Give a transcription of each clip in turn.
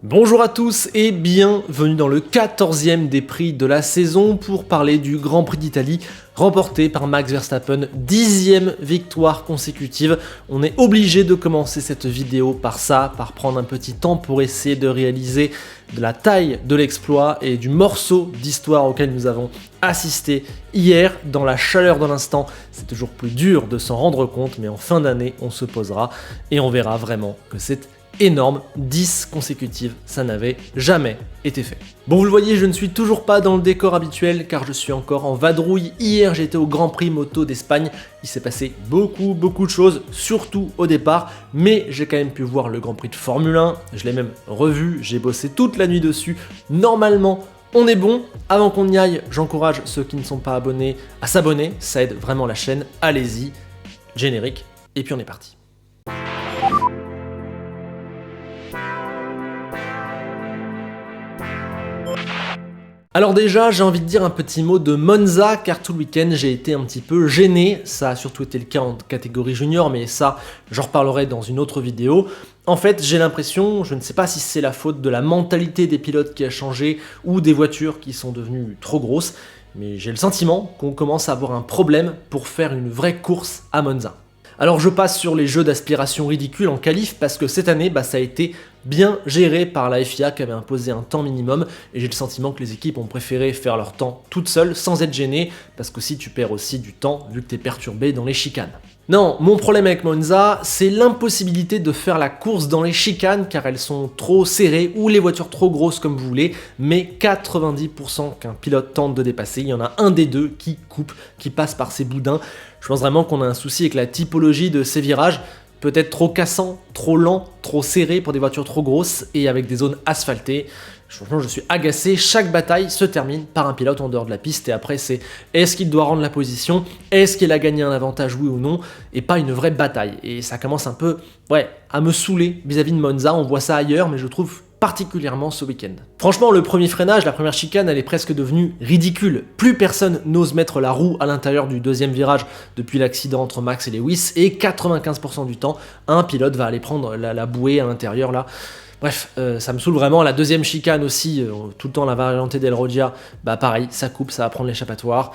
Bonjour à tous et bienvenue dans le 14e des prix de la saison pour parler du Grand Prix d'Italie remporté par Max Verstappen, 10e victoire consécutive. On est obligé de commencer cette vidéo par ça, par prendre un petit temps pour essayer de réaliser de la taille de l'exploit et du morceau d'histoire auquel nous avons assisté hier. Dans la chaleur de l'instant, c'est toujours plus dur de s'en rendre compte, mais en fin d'année, on se posera et on verra vraiment que c'est énorme, 10 consécutives, ça n'avait jamais été fait. Bon, vous le voyez, je ne suis toujours pas dans le décor habituel car je suis encore en vadrouille. Hier, j'étais au Grand Prix moto d'Espagne. Il s'est passé beaucoup de choses, surtout au départ, mais j'ai quand même pu voir le Grand Prix de Formule 1. Je l'ai même revu, j'ai bossé toute la nuit dessus. Normalement, on est bon. Avant qu'on y aille, j'encourage ceux qui ne sont pas abonnés à s'abonner. Ça aide vraiment la chaîne. Allez-y, générique, et puis on est parti. Alors déjà, j'ai envie de dire un petit mot de Monza, car tout le week-end, j'ai été un petit peu gêné. Ça a surtout été le cas en catégorie junior, mais ça, j'en reparlerai dans une autre vidéo. En fait, j'ai l'impression, je ne sais pas si c'est la faute de la mentalité des pilotes qui a changé, ou des voitures qui sont devenues trop grosses, mais j'ai le sentiment qu'on commence à avoir un problème pour faire une vraie course à Monza. Alors je passe sur les jeux d'aspiration ridicules en qualif parce que cette année, ça a été bien géré par la FIA qui avait imposé un temps minimum et j'ai le sentiment que les équipes ont préféré faire leur temps toutes seules sans être gênées parce que si tu perds aussi du temps vu que tu es perturbé dans les chicanes. Non, mon problème avec Monza, c'est l'impossibilité de faire la course dans les chicanes car elles sont trop serrées ou les voitures trop grosses comme vous voulez, mais 90% qu'un pilote tente de dépasser, il y en a un des deux qui coupe, qui passe par ces boudins. Je pense vraiment qu'on a un souci avec la typologie de ces virages, peut-être trop cassants, trop lents, trop serrés pour des voitures trop grosses et avec des zones asphaltées. Franchement, je suis agacé. Chaque bataille se termine par un pilote en dehors de la piste et après c'est est-ce qu'il doit rendre la position, est-ce qu'il a gagné un avantage, oui ou non, et pas une vraie bataille. Et ça commence un peu, à me saouler vis-à-vis de Monza. On voit ça ailleurs, mais je trouve particulièrement ce week-end. Franchement, le premier freinage, la première chicane, elle est presque devenue ridicule. Plus personne n'ose mettre la roue à l'intérieur du deuxième virage depuis l'accident entre Max et Lewis, et 95% du temps, un pilote va aller prendre la bouée à l'intérieur là. Bref, ça me saoule vraiment. La deuxième chicane aussi, tout le temps la variante d'El Rodia, pareil, ça coupe, ça va prendre l'échappatoire.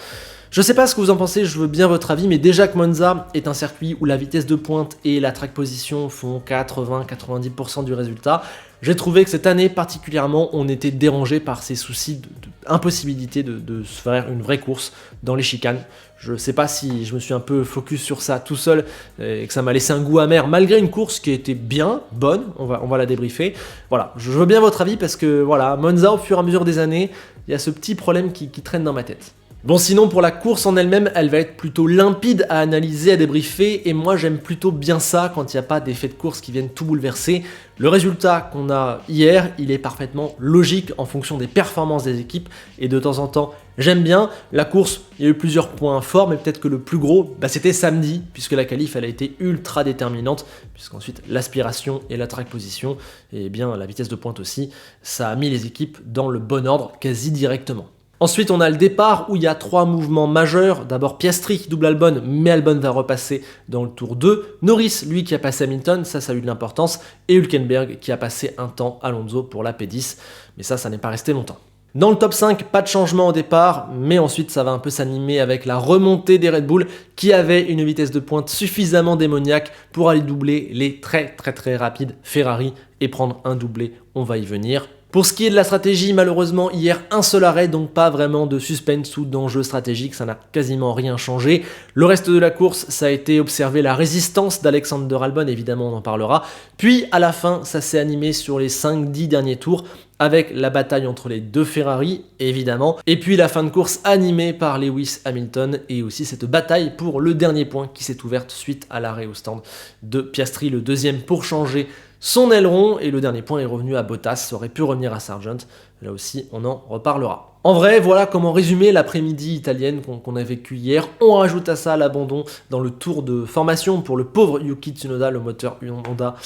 Je sais pas ce que vous en pensez, je veux bien votre avis, mais déjà que Monza est un circuit où la vitesse de pointe et la track position font 80-90% du résultat, j'ai trouvé que cette année particulièrement, on était dérangé par ces soucis d'impossibilité de se faire une vraie course dans les chicanes. Je sais pas si je me suis un peu focus sur ça tout seul et que ça m'a laissé un goût amer malgré une course qui était bien, bonne, on va la débriefer. Voilà, je veux bien votre avis parce que voilà, Monza au fur et à mesure des années, il y a ce petit problème qui traîne dans ma tête. Bon, sinon pour la course en elle-même, elle va être plutôt limpide à analyser, à débriefer, et moi j'aime plutôt bien ça quand il n'y a pas d'effets de course qui viennent tout bouleverser. Le résultat qu'on a hier, il est parfaitement logique en fonction des performances des équipes, et de temps en temps, j'aime bien. La course, il y a eu plusieurs points forts, mais peut-être que le plus gros, c'était samedi, puisque la qualif, elle a été ultra déterminante, puisqu'ensuite l'aspiration et la track position, et bien la vitesse de pointe aussi, ça a mis les équipes dans le bon ordre quasi directement. Ensuite, on a le départ où il y a 3 mouvements majeurs. D'abord Piastri qui double Albon, mais Albon va repasser dans le tour 2. Norris, lui, qui a passé Hamilton, ça a eu de l'importance. Et Hülkenberg qui a passé un temps Alonso pour la P10. Mais ça n'est pas resté longtemps. Dans le top 5, pas de changement au départ, mais ensuite ça va un peu s'animer avec la remontée des Red Bull qui avaient une vitesse de pointe suffisamment démoniaque pour aller doubler les très rapides Ferrari et prendre un doublé, on va y venir. Pour ce qui est de la stratégie, malheureusement, hier, un seul arrêt, donc pas vraiment de suspense ou d'enjeu stratégique, ça n'a quasiment rien changé. Le reste de la course, ça a été observer la résistance d'Alexander Albon, évidemment, on en parlera. Puis, à la fin, ça s'est animé sur les 5-10 derniers tours, avec la bataille entre les deux Ferrari, évidemment. Et puis, la fin de course animée par Lewis Hamilton, et aussi cette bataille pour le dernier point qui s'est ouverte suite à l'arrêt au stand de Piastri, le deuxième pour changer son aileron, et le dernier point est revenu à Bottas, ça aurait pu revenir à Sargent, là aussi on en reparlera. En vrai, voilà comment résumer l'après-midi italienne qu'on a vécu hier. On rajoute à ça l'abandon dans le tour de formation pour le pauvre Yuki Tsunoda, le moteur Honda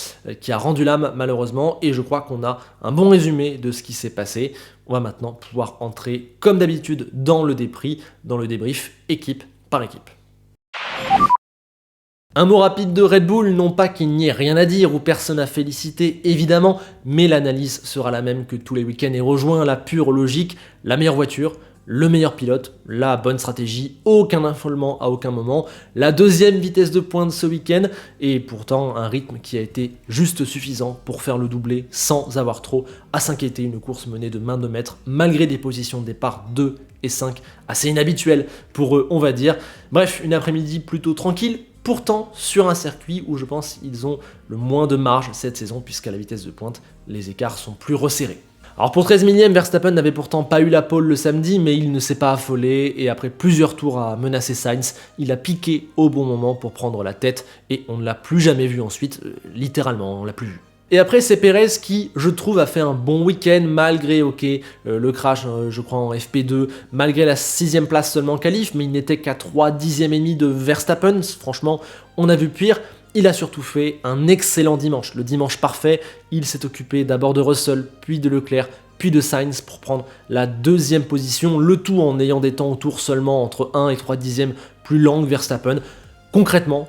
qui a rendu l'âme malheureusement, et je crois qu'on a un bon résumé de ce qui s'est passé. On va maintenant pouvoir entrer comme d'habitude dans le débrief, équipe par équipe. Un mot rapide de Red Bull, non pas qu'il n'y ait rien à dire ou personne à féliciter évidemment, mais l'analyse sera la même que tous les week-ends et rejoint la pure logique, la meilleure voiture, le meilleur pilote, la bonne stratégie, aucun affolement à aucun moment, la deuxième vitesse de pointe ce week-end et pourtant un rythme qui a été juste suffisant pour faire le doublé sans avoir trop à s'inquiéter, une course menée de main de maître malgré des positions de départ 2 et 5 assez inhabituelles pour eux on va dire. Bref, une après-midi plutôt tranquille, pourtant sur un circuit où je pense qu'ils ont le moins de marge cette saison puisqu'à la vitesse de pointe, les écarts sont plus resserrés. Alors pour 13 millième, Verstappen n'avait pourtant pas eu la pole le samedi, mais il ne s'est pas affolé et après plusieurs tours à menacer Sainz, il a piqué au bon moment pour prendre la tête et on ne l'a plus jamais vu ensuite, littéralement, on l'a plus vu. Et après, c'est Perez qui, je trouve, a fait un bon week-end malgré, le crash, je crois, en FP2, malgré la 6ème place seulement en qualif, mais il n'était qu'à 3 dixièmes et demi de Verstappen. Franchement, on a vu pire. Il a surtout fait un excellent dimanche, le dimanche parfait. Il s'est occupé d'abord de Russell, puis de Leclerc, puis de Sainz pour prendre la 2e position, le tout en ayant des temps autour seulement entre 1 et 3 dixièmes plus lents que Verstappen. Concrètement,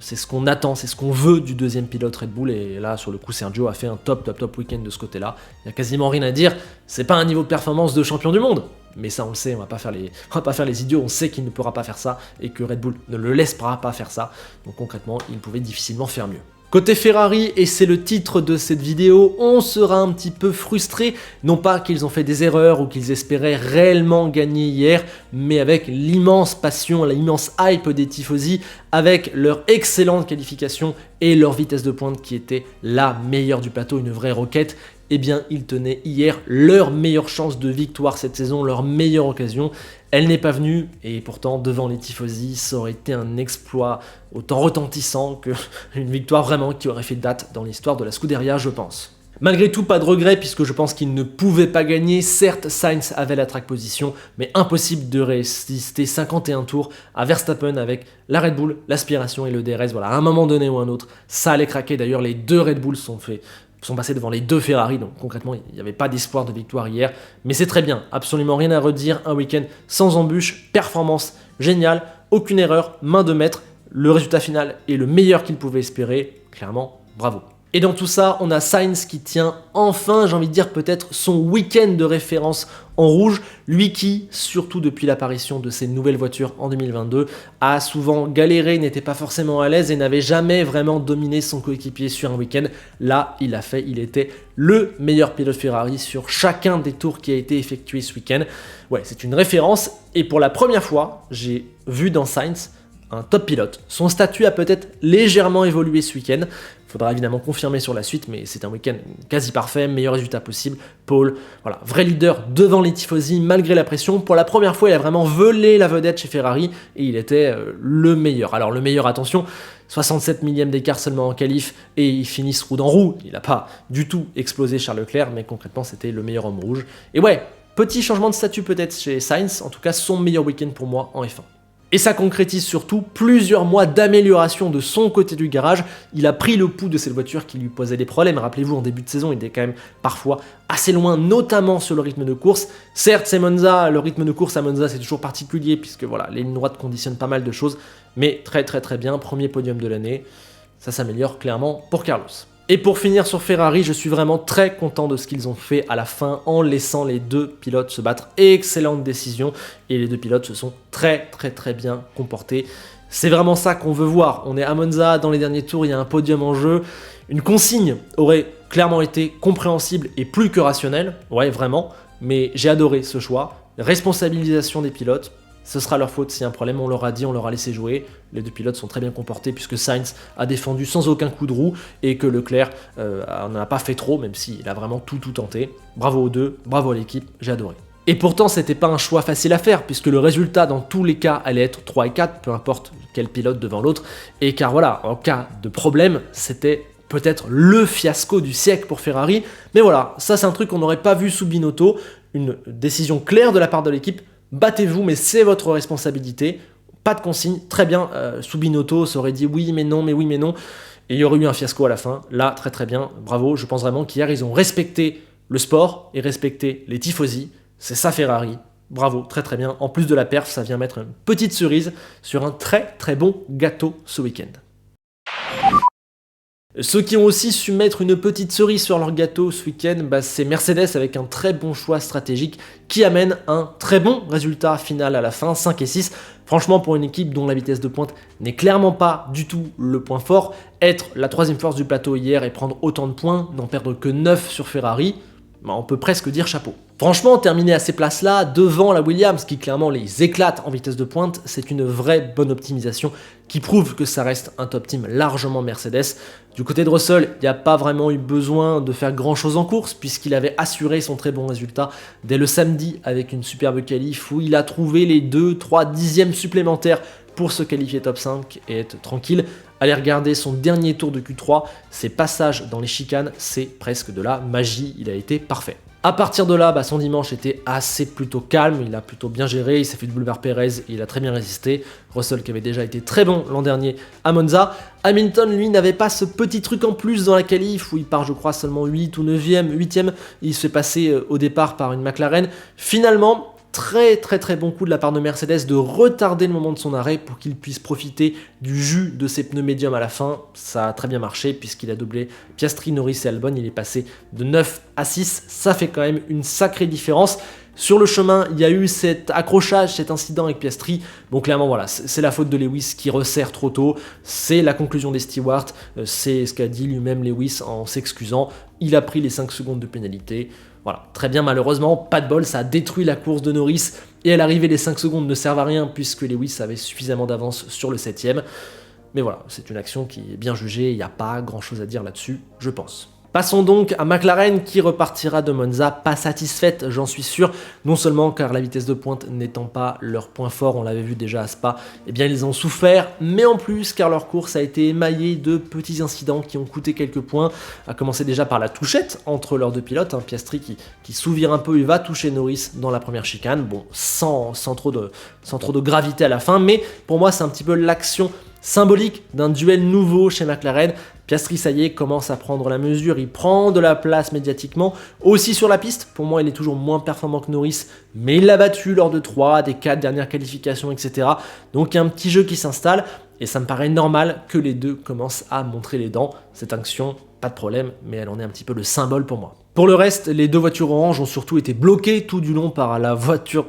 c'est ce qu'on attend, c'est ce qu'on veut du 2e pilote Red Bull, et là, sur le coup, Sergio a fait un top week-end de ce côté-là. Il n'y a quasiment rien à dire, c'est pas un niveau de performance de champion du monde, mais ça on le sait, on va pas faire les idiots, on sait qu'il ne pourra pas faire ça, et que Red Bull ne le laissera pas faire ça, donc concrètement, il pouvait difficilement faire mieux. Côté Ferrari, et c'est le titre de cette vidéo, on sera un petit peu frustré, non pas qu'ils ont fait des erreurs ou qu'ils espéraient réellement gagner hier, mais avec l'immense passion, l'immense hype des tifosi, avec leur excellente qualification et leur vitesse de pointe qui était la meilleure du plateau, une vraie roquette. Eh bien, ils tenaient hier leur meilleure chance de victoire cette saison, leur meilleure occasion. Elle n'est pas venue, et pourtant, devant les tifosi, ça aurait été un exploit autant retentissant qu'une victoire vraiment qui aurait fait date dans l'histoire de la Scuderia, je pense. Malgré tout, pas de regret, puisque je pense qu'ils ne pouvaient pas gagner. Certes, Sainz avait la track position, mais impossible de résister 51 tours à Verstappen avec la Red Bull, l'aspiration et le DRS. Voilà, à un moment donné ou un autre, ça allait craquer. D'ailleurs, les deux Red Bull sont passés devant les deux Ferrari, donc concrètement, il n'y avait pas d'espoir de victoire hier. Mais c'est très bien, absolument rien à redire. Un week-end sans embûche, performance géniale, aucune erreur, main de maître. Le résultat final est le meilleur qu'il pouvait espérer. Clairement, bravo. Et dans tout ça, on a Sainz qui tient enfin, j'ai envie de dire peut-être, son week-end de référence en rouge. Lui qui, surtout depuis l'apparition de ses nouvelles voitures en 2022, a souvent galéré, n'était pas forcément à l'aise et n'avait jamais vraiment dominé son coéquipier sur un week-end. Là, il était le meilleur pilote Ferrari sur chacun des tours qui a été effectué ce week-end. Ouais, c'est une référence et pour la première fois, j'ai vu dans Sainz un top pilote. Son statut a peut-être légèrement évolué ce week-end. Il faudra évidemment confirmer sur la suite, mais c'est un week-end quasi parfait, meilleur résultat possible. Paul, voilà, vrai leader devant les tifosi malgré la pression. Pour la première fois, il a vraiment volé la vedette chez Ferrari et il était le meilleur. Alors le meilleur, attention, 67 millième d'écart seulement en qualif et il finit roue dans roue. Il n'a pas du tout explosé Charles Leclerc, mais concrètement, c'était le meilleur homme rouge. Et ouais, petit changement de statut peut-être chez Sainz, en tout cas son meilleur week-end pour moi en F1. Et ça concrétise surtout plusieurs mois d'amélioration de son côté du garage. Il a pris le pouls de cette voiture qui lui posait des problèmes. Rappelez-vous, en début de saison, il était quand même parfois assez loin, notamment sur le rythme de course. Certes, c'est Monza, le rythme de course à Monza, c'est toujours particulier, puisque voilà, les lignes droites conditionnent pas mal de choses. Mais très bien, premier podium de l'année. Ça s'améliore clairement pour Carlos. Et pour finir sur Ferrari, je suis vraiment très content de ce qu'ils ont fait à la fin en laissant les deux pilotes se battre. Excellente décision et les deux pilotes se sont très bien comportés. C'est vraiment ça qu'on veut voir. On est à Monza, dans les derniers tours, il y a un podium en jeu. Une consigne aurait clairement été compréhensible et plus que rationnelle. Ouais, vraiment. Mais j'ai adoré ce choix. Responsabilisation des pilotes. Ce sera leur faute s'il y a un problème, on leur a dit, on leur a laissé jouer. Les deux pilotes sont très bien comportés puisque Sainz a défendu sans aucun coup de roue et que Leclerc n'en a pas fait trop, même s'il a vraiment tout tenté. Bravo aux deux, bravo à l'équipe, j'ai adoré. Et pourtant, c'était pas un choix facile à faire puisque le résultat dans tous les cas allait être 3 et 4, peu importe quel pilote devant l'autre. Et car voilà, en cas de problème, c'était peut-être le fiasco du siècle pour Ferrari. Mais voilà, ça c'est un truc qu'on n'aurait pas vu sous Binotto, une décision claire de la part de l'équipe. Battez-vous, mais c'est votre responsabilité. Pas de consigne, très bien. Sous Binotto, ça aurait dit oui, mais non, mais oui, mais non. Et il y aurait eu un fiasco à la fin. Là, très bien. Bravo. Je pense vraiment qu'hier, ils ont respecté le sport et respecté les tifosi. C'est ça Ferrari. Bravo, très bien. En plus de la perf, ça vient mettre une petite cerise sur un très bon gâteau ce week-end. Ceux qui ont aussi su mettre une petite cerise sur leur gâteau ce week-end, c'est Mercedes avec un très bon choix stratégique qui amène un très bon résultat final à la fin, 5 et 6. Franchement, pour une équipe dont la vitesse de pointe n'est clairement pas du tout le point fort, être la troisième force du plateau hier et prendre autant de points, n'en perdre que 9 sur Ferrari, on peut presque dire chapeau. Franchement, terminer à ces places-là, devant la Williams, qui clairement les éclate en vitesse de pointe, c'est une vraie bonne optimisation qui prouve que ça reste un top team largement Mercedes. Du côté de Russell, il n'y a pas vraiment eu besoin de faire grand-chose en course, puisqu'il avait assuré son très bon résultat dès le samedi avec une superbe qualif où il a trouvé les 2-3 dixièmes supplémentaires pour se qualifier top 5 et être tranquille. Allez regarder son dernier tour de Q3, ses passages dans les chicanes, c'est presque de la magie, il a été parfait. À partir de là, son dimanche était assez plutôt calme, il a plutôt bien géré, il s'est fait doubler par Perez et il a très bien résisté. Russell qui avait déjà été très bon l'an dernier à Monza. Hamilton, lui, n'avait pas ce petit truc en plus dans la qualif où il part, je crois, seulement 8 ou 9e, 8e. Il se fait passer au départ par une McLaren. Finalement, très bon coup de la part de Mercedes de retarder le moment de son arrêt pour qu'il puisse profiter du jus de ses pneus médiums à la fin. Ça a très bien marché puisqu'il a doublé Piastri, Norris et Albon. Il est passé de 9 à 6. Ça fait quand même une sacrée différence. Sur le chemin, il y a eu cet accrochage, cet incident avec Piastri. Bon, clairement, voilà, c'est la faute de Lewis qui resserre trop tôt. C'est la conclusion des stewards. C'est ce qu'a dit lui-même Lewis en s'excusant. Il a pris les 5 secondes de pénalité. Voilà, très bien, malheureusement, pas de bol, ça a détruit la course de Norris. Et à l'arrivée, les 5 secondes ne servent à rien puisque Lewis avait suffisamment d'avance sur le 7e. Mais voilà, c'est une action qui est bien jugée. Il n'y a pas grand-chose à dire là-dessus, je pense. Passons donc à McLaren qui repartira de Monza, pas satisfaite, j'en suis sûr, non seulement car la vitesse de pointe n'étant pas leur point fort, on l'avait vu déjà à Spa, eh bien ils ont souffert, mais en plus car leur course a été émaillée de petits incidents qui ont coûté quelques points, à commencer déjà par la touchette entre leurs deux pilotes, Piastri qui s'ouvre un peu, il va toucher Norris dans la première chicane, bon, sans trop de gravité à la fin, mais pour moi c'est un petit peu l'action symbolique d'un duel nouveau chez McLaren. Piastri, ça y est, commence à prendre la mesure, il prend de la place médiatiquement, aussi sur la piste, pour moi il est toujours moins performant que Norris, mais il l'a battu lors de 3, des 4 dernières qualifications, etc. Donc il y a un petit jeu qui s'installe, et ça me paraît normal que les deux commencent à montrer les dents. Cette action, pas de problème, mais elle en est un petit peu le symbole pour moi. Pour le reste, les deux voitures oranges ont surtout été bloquées tout du long par la voiture...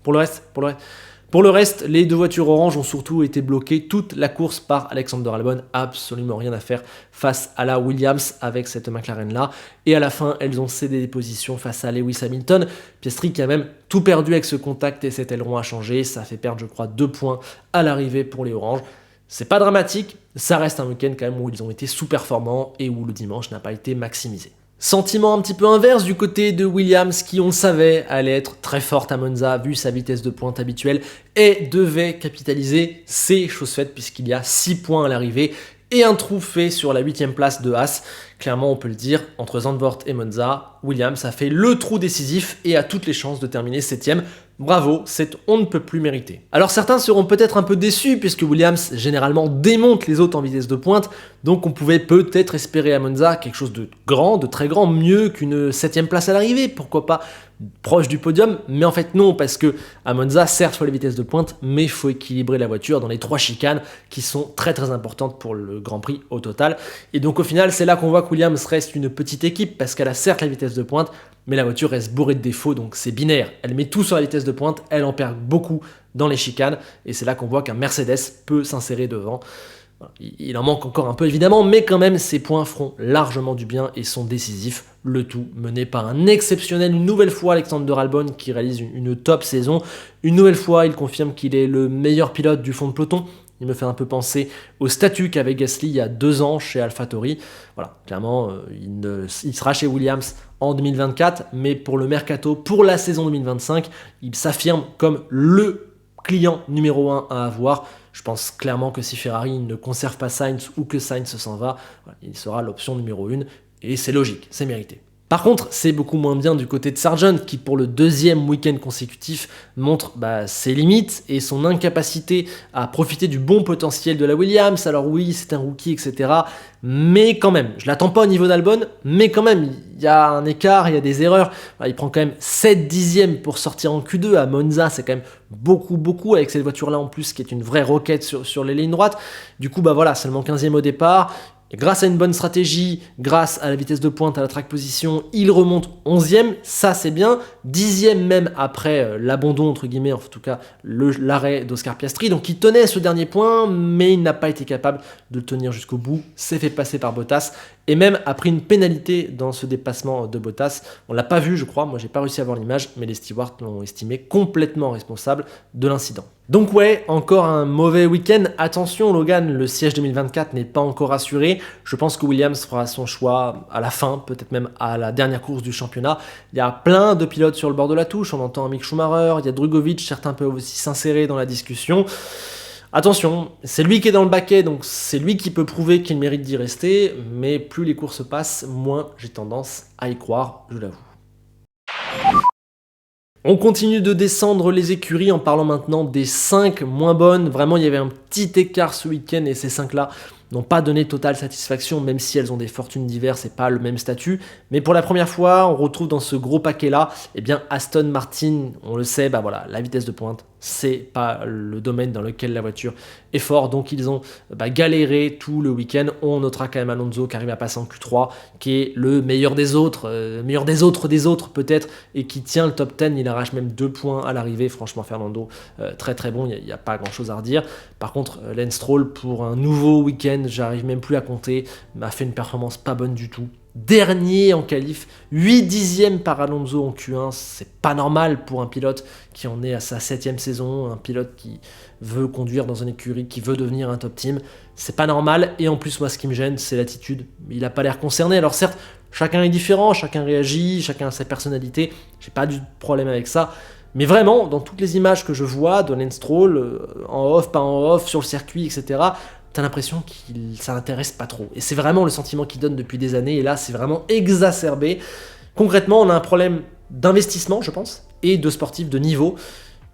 Pour le reste, les deux voitures oranges ont surtout été bloquées toute la course par Alexander Albon, absolument rien à faire face à la Williams avec cette McLaren-là. Et à la fin, elles ont cédé des positions face à Lewis Hamilton. Piastri qui a même tout perdu avec ce contact et cet aileron a changé. Ça a fait perdre, je crois, 2 points à l'arrivée pour les oranges. C'est pas dramatique, ça reste un week-end quand même où ils ont été sous-performants et où le dimanche n'a pas été maximisé. Sentiment un petit peu inverse du côté de Williams qui, on le savait, allait être très forte à Monza vu sa vitesse de pointe habituelle et devait capitaliser, c'est chose faite puisqu'il y a 6 points à l'arrivée et un trou fait sur la 8e place de Haas. Clairement, on peut le dire, entre Zandvoort et Monza, Williams a fait le trou décisif et a toutes les chances de terminer 7e. Bravo, c'est on ne peut plus mériter. Alors certains seront peut-être un peu déçus puisque Williams généralement démonte les autres en vitesse de pointe, donc on pouvait peut-être espérer à Monza quelque chose de grand, de très grand, mieux qu'une 7e place à l'arrivée, pourquoi pas proche du podium, mais en fait non, parce que à Monza, certes, il faut les vitesses de pointe, mais il faut équilibrer la voiture dans les 3 chicanes qui sont très importantes pour le Grand Prix au total. Et donc au final, c'est là qu'on voit que Williams reste une petite équipe parce qu'elle a certes la vitesse de pointe, mais la voiture reste bourrée de défauts, donc c'est binaire. Elle met tout sur la vitesse de pointe, elle en perd beaucoup dans les chicanes, et c'est là qu'on voit qu'un Mercedes peut s'insérer devant. Il en manque encore un peu évidemment, mais quand même ces points feront largement du bien et sont décisifs. Le tout mené par un exceptionnel, une nouvelle fois, Alexander Albon qui réalise une top saison. Une nouvelle fois, il confirme qu'il est le meilleur pilote du fond de peloton. Il me fait un peu penser au statut qu'avait Gasly il y a 2 ans chez AlphaTauri. Voilà, clairement, il sera chez Williams en 2024, mais pour le mercato, pour la saison 2025, il s'affirme comme le client numéro 1 à avoir. Je pense clairement que si Ferrari ne conserve pas Sainz ou que Sainz s'en va, il sera l'option numéro 1 et c'est logique, c'est mérité. Par contre, c'est beaucoup moins bien du côté de Sargent qui, pour le 2e week-end consécutif, montre ses limites et son incapacité à profiter du bon potentiel de la Williams. Alors oui, c'est un rookie, etc. Mais quand même, je l'attends pas au niveau d'Albon, mais quand même, il y a un écart, il y a des erreurs. Il prend quand même 7 dixièmes pour sortir en Q2 à Monza, c'est quand même beaucoup avec cette voiture-là en plus qui est une vraie roquette sur les lignes droites. Du coup, voilà, seulement 15e au départ. Et grâce à une bonne stratégie, grâce à la vitesse de pointe, à la track position, il remonte 11e, ça c'est bien, 10e même après l'abandon, entre guillemets, en tout cas l'arrêt d'Oscar Piastri. Donc il tenait ce dernier point, mais il n'a pas été capable de le tenir jusqu'au bout, s'est fait passer par Bottas, et même a pris une pénalité dans ce dépassement de Bottas. On l'a pas vu, je crois, moi j'ai pas réussi à voir l'image, mais les stewards l'ont estimé complètement responsable de l'incident. Donc ouais, encore un mauvais week-end. Attention Logan, le siège 2024 n'est pas encore assuré. Je pense que Williams fera son choix à la fin, peut-être même à la dernière course du championnat. Il y a plein de pilotes sur le bord de la touche. On entend Mick Schumacher, il y a Drugovich, certains peuvent aussi s'insérer dans la discussion. Attention, c'est lui qui est dans le baquet, donc c'est lui qui peut prouver qu'il mérite d'y rester, mais plus les courses passent, moins j'ai tendance à y croire, je l'avoue. On continue de descendre les écuries en parlant maintenant des 5 moins bonnes. Vraiment, il y avait un petit écart ce week-end et ces 5-là n'ont pas donné totale satisfaction, même si elles ont des fortunes diverses et pas le même statut. Mais pour la première fois, on retrouve dans ce gros paquet-là, eh bien Aston Martin, on le sait, bah voilà, la vitesse de pointe, c'est pas le domaine dans lequel la voiture est forte, donc ils ont galéré tout le week-end. On notera quand même Alonso qui arrive à passer en Q3, qui est le meilleur des autres peut-être, et qui tient le top 10, il arrache même 2 points à l'arrivée. Franchement, Fernando, très très bon, il n'y a pas grand-chose à redire. Par contre, Lance Stroll, pour un nouveau week-end, j'arrive même plus à compter, m'a fait une performance pas bonne du tout. Dernier en qualif, 8 dixièmes par Alonso en Q1, c'est pas normal pour un pilote qui en est à sa 7e saison, un pilote qui veut conduire dans une écurie, qui veut devenir un top team, c'est pas normal. Et en plus, moi ce qui me gêne, c'est l'attitude, il a pas l'air concerné. Alors certes, chacun est différent, chacun réagit, chacun a sa personnalité, j'ai pas du problème avec ça, mais vraiment, dans toutes les images que je vois de Lance Stroll, en off, pas en off, sur le circuit, etc., t'as l'impression qu'il ça l'intéresse pas trop. Et c'est vraiment le sentiment qu'il donne depuis des années, et là c'est vraiment exacerbé. Concrètement, on a un problème d'investissement, je pense, et de sportif de niveau.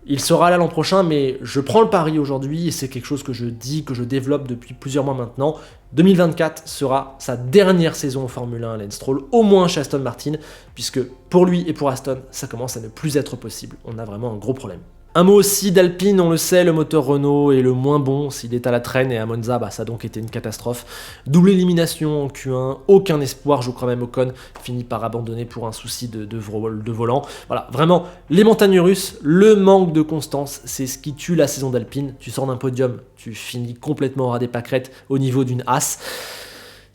Il sera là l'an prochain, mais je prends le pari aujourd'hui, et c'est quelque chose que je dis, que je développe depuis plusieurs mois maintenant. 2024 sera sa dernière saison en Formule 1 à Lance Stroll, au moins chez Aston Martin, puisque pour lui et pour Aston, ça commence à ne plus être possible. On a vraiment un gros problème. Un mot aussi d'Alpine, on le sait, le moteur Renault est le moins bon, s'il est à la traîne, et à Monza, ça a donc été une catastrophe. Double élimination en Q1, aucun espoir, je crois même Ocon finit par abandonner pour un souci de volant. Voilà, vraiment, les montagnes russes, le manque de constance, c'est ce qui tue la saison d'Alpine. Tu sors d'un podium, tu finis complètement au ras des pâquerettes au niveau d'une As.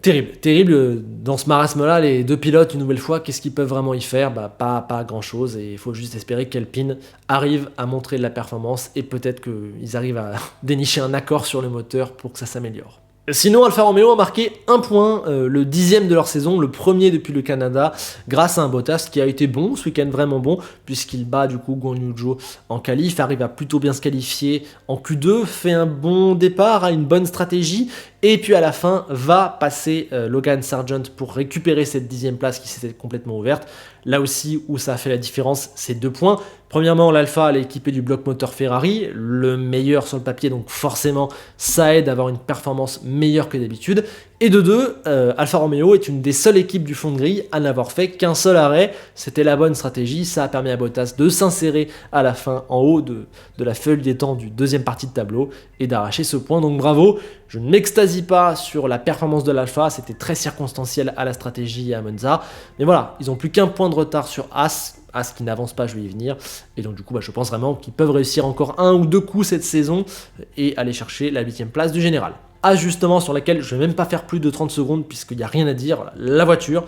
Terrible, dans ce marasme-là, les deux pilotes, une nouvelle fois, qu'est-ce qu'ils peuvent vraiment y faire ? Pas grand-chose, et il faut juste espérer qu'Alpine arrive à montrer de la performance, et peut-être qu'ils arrivent à dénicher un accord sur le moteur pour que ça s'améliore. Sinon, Alfa Romeo a marqué un point, le 10e de leur saison, le premier depuis le Canada, grâce à un Bottas qui a été bon ce week-end, vraiment bon, puisqu'il bat du coup Guan Yu Zhou en qualif, arrive à plutôt bien se qualifier en Q2, fait un bon départ, a une bonne stratégie, et puis à la fin va passer Logan Sargent pour récupérer cette 10e place qui s'était complètement ouverte. Là aussi où ça a fait la différence, c'est 2 points. Premièrement, l'Alpha elle est équipée du bloc moteur Ferrari, le meilleur sur le papier, donc forcément ça aide à avoir une performance meilleure que d'habitude. Et de 2, Alfa Romeo est une des seules équipes du fond de grille à n'avoir fait qu'un seul arrêt. C'était la bonne stratégie, ça a permis à Bottas de s'insérer à la fin en haut de la feuille des temps du deuxième partie de tableau et d'arracher ce point. Donc bravo, je ne m'extasie pas sur la performance de l'Alpha, c'était très circonstanciel à la stratégie et à Monza. Mais voilà, ils n'ont plus qu'un point de retard sur As qui n'avance pas, je vais y venir. Et donc du coup, je pense vraiment qu'ils peuvent réussir encore 1 ou 2 coups cette saison et aller chercher la 8e place du général. Justement sur laquelle je ne vais même pas faire plus de 30 secondes puisqu'il n'y a rien à dire. La voiture,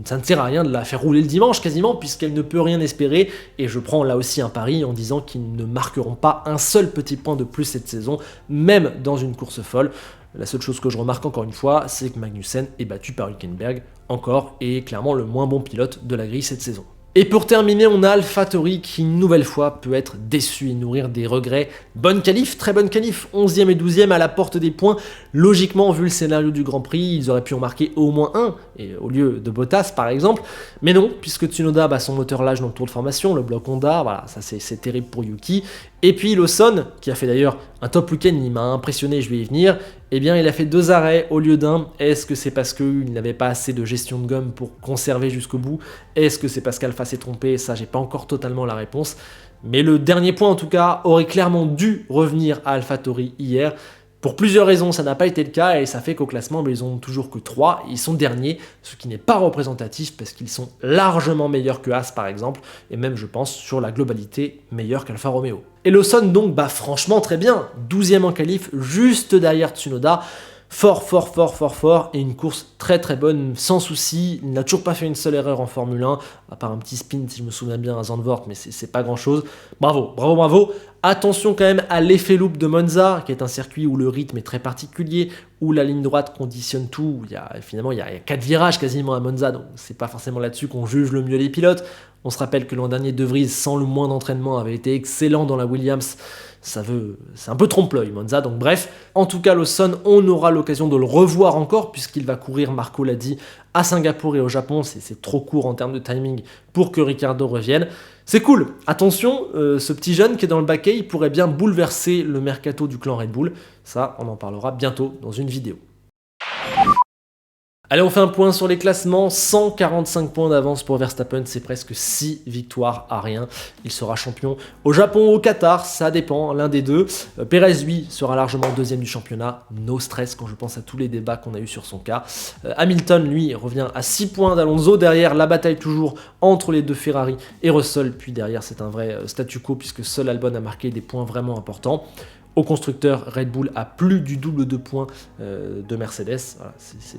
ça ne sert à rien de la faire rouler le dimanche quasiment puisqu'elle ne peut rien espérer, et je prends là aussi un pari en disant qu'ils ne marqueront pas un seul petit point de plus cette saison, même dans une course folle. La seule chose que je remarque encore une fois, c'est que Magnussen est battu par Hülkenberg encore, et est clairement le moins bon pilote de la grille cette saison. Et pour terminer, on a AlphaTauri qui, une nouvelle fois, peut être déçu et nourrir des regrets. Bonne qualif, très bonne qualif, 11e et 12e à la porte des points. Logiquement, vu le scénario du Grand Prix, ils auraient pu en marquer au moins un, et au lieu de Bottas par exemple. Mais non, puisque Tsunoda bat son moteur lâche dans le tour de formation, le bloc Honda, voilà, ça c'est terrible pour Yuki. Et puis Lawson, qui a fait d'ailleurs un top week-end, il m'a impressionné, je vais y venir, eh bien il a fait 2 arrêts au lieu d'un. Est-ce que c'est parce qu'il n'avait pas assez de gestion de gomme pour conserver jusqu'au bout? Est-ce que c'est parce qu'Alpha s'est trompé? Ça, j'ai pas encore totalement la réponse. Mais le dernier point en tout cas aurait clairement dû revenir à AlphaTauri hier. Pour plusieurs raisons, ça n'a pas été le cas et ça fait qu'au classement, ils ont toujours que 3, ils sont derniers, ce qui n'est pas représentatif parce qu'ils sont largement meilleurs que Haas par exemple, et même je pense sur la globalité meilleurs qu'Alfa Romeo. Et Lawson donc, franchement très bien, 12e en qualif, juste derrière Tsunoda, fort, et une course très bonne, sans souci. Il n'a toujours pas fait une seule erreur en Formule 1, à part un petit spin si je me souviens bien à Zandvoort, mais c'est pas grand chose. Bravo. Attention quand même à l'effet loop de Monza, qui est un circuit où le rythme est très particulier, où la ligne droite conditionne tout. Il y a 4 virages quasiment à Monza, donc c'est pas forcément là-dessus qu'on juge le mieux les pilotes. On se rappelle que l'an dernier, De Vries, sans le moins d'entraînement, avait été excellent dans la Williams. C'est un peu trompe-l'œil, Monza, donc bref. En tout cas, Lawson, on aura l'occasion de le revoir encore, puisqu'il va courir, Marco l'a dit, à Singapour et au Japon. C'est trop court en termes de timing pour que Ricciardo revienne. C'est cool. Attention, ce petit jeune qui est dans le baquet, il pourrait bien bouleverser le mercato du clan Red Bull. Ça, on en parlera bientôt dans une vidéo. Allez, on fait un point sur les classements, 145 points d'avance pour Verstappen, c'est presque 6 victoires à rien. Il sera champion au Japon ou au Qatar, ça dépend, l'un des deux. Perez, lui, sera largement deuxième du championnat, no stress quand je pense à tous les débats qu'on a eu sur son cas. Hamilton, lui, revient à 6 points d'Alonso, derrière la bataille toujours entre les deux Ferrari et Russell, puis derrière c'est un vrai statu quo puisque seul Albon a marqué des points vraiment importants. Au constructeur, Red Bull a plus du double de points de Mercedes, voilà,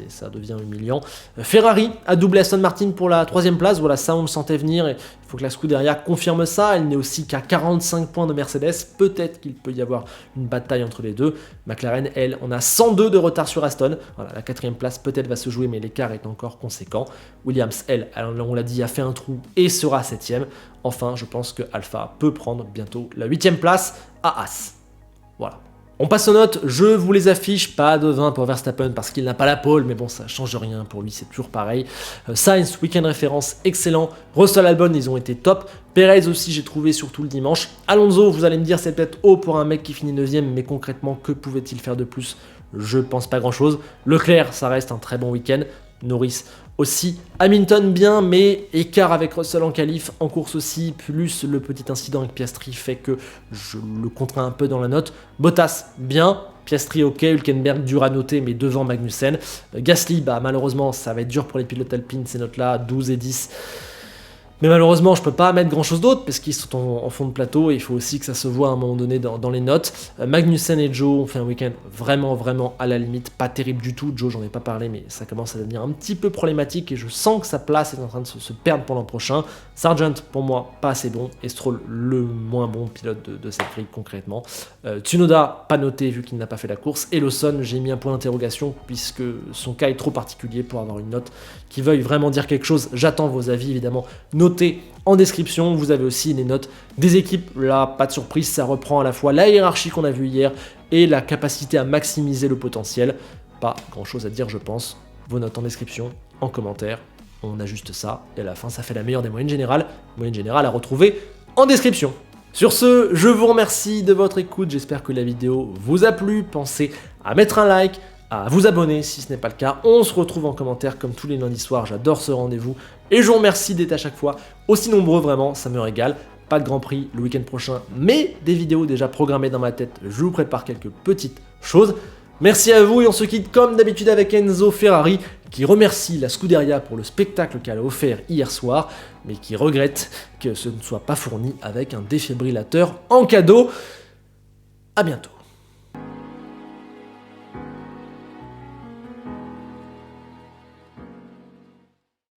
ça devient humiliant. Ferrari a doublé Aston Martin pour la 3e place, voilà, ça on le sentait venir, et il faut que la Scuderia confirme ça, elle n'est aussi qu'à 45 points de Mercedes, peut-être qu'il peut y avoir une bataille entre les deux. McLaren, elle, on a 102 de retard sur Aston, voilà, la 4e place peut-être va se jouer, mais l'écart est encore conséquent. Williams, elle, on l'a dit, a fait un trou et sera 7e. Enfin, je pense que Alpha peut prendre bientôt la 8e place à Haas. Voilà. On passe aux notes, je vous les affiche, pas de 20 pour Verstappen parce qu'il n'a pas la pole, mais bon, ça change rien pour lui, c'est toujours pareil. Sainz, week-end référence, excellent. Russell, Albon, ils ont été top. Perez aussi, j'ai trouvé surtout le dimanche. Alonso, vous allez me dire, c'est peut-être haut pour un mec qui finit 9e, mais concrètement, que pouvait-il faire de plus? Je pense pas grand-chose. Leclerc, ça reste un très bon week-end. Norris aussi. Hamilton bien, mais écart avec Russell en qualif, en course aussi, plus le petit incident avec Piastri fait que je le contrains un peu dans la note. Bottas bien, Piastri ok, Hülkenberg dur à noter mais devant Magnussen. Gasly, malheureusement ça va être dur pour les pilotes alpines ces notes là, 12 et 10. Mais malheureusement, je peux pas mettre grand chose d'autre parce qu'ils sont en fond de plateau et il faut aussi que ça se voit à un moment donné dans les notes. Magnussen et Joe ont fait un week-end vraiment à la limite, pas terrible du tout. Joe, j'en ai pas parlé, mais ça commence à devenir un petit peu problématique et je sens que sa place est en train de se perdre pour l'an prochain. Sargent, pour moi, pas assez bon, et Stroll, le moins bon pilote de cette grille concrètement. Tsunoda, pas noté vu qu'il n'a pas fait la course. Et Lawson, j'ai mis un point d'interrogation puisque son cas est trop particulier pour avoir une note qui veuille vraiment dire quelque chose. J'attends vos avis évidemment. Notez en description, vous avez aussi les notes des équipes. Là, pas de surprise, ça reprend à la fois la hiérarchie qu'on a vue hier et la capacité à maximiser le potentiel. Pas grand chose à dire, je pense. Vos notes en description, en commentaire. On ajuste ça et à la fin, ça fait la meilleure des moyennes générales. Moyenne générale à retrouver en description. Sur ce, je vous remercie de votre écoute. J'espère que la vidéo vous a plu. Pensez à mettre un like, à vous abonner si ce n'est pas le cas. On se retrouve en commentaire comme tous les lundis soirs, j'adore ce rendez-vous et je vous remercie d'être à chaque fois aussi nombreux, vraiment, ça me régale. Pas de Grand Prix le week-end prochain, mais des vidéos déjà programmées dans ma tête, je vous prépare quelques petites choses. Merci à vous et on se quitte comme d'habitude avec Enzo Ferrari qui remercie la Scuderia pour le spectacle qu'elle a offert hier soir, mais qui regrette que ce ne soit pas fourni avec un défibrillateur en cadeau. À bientôt.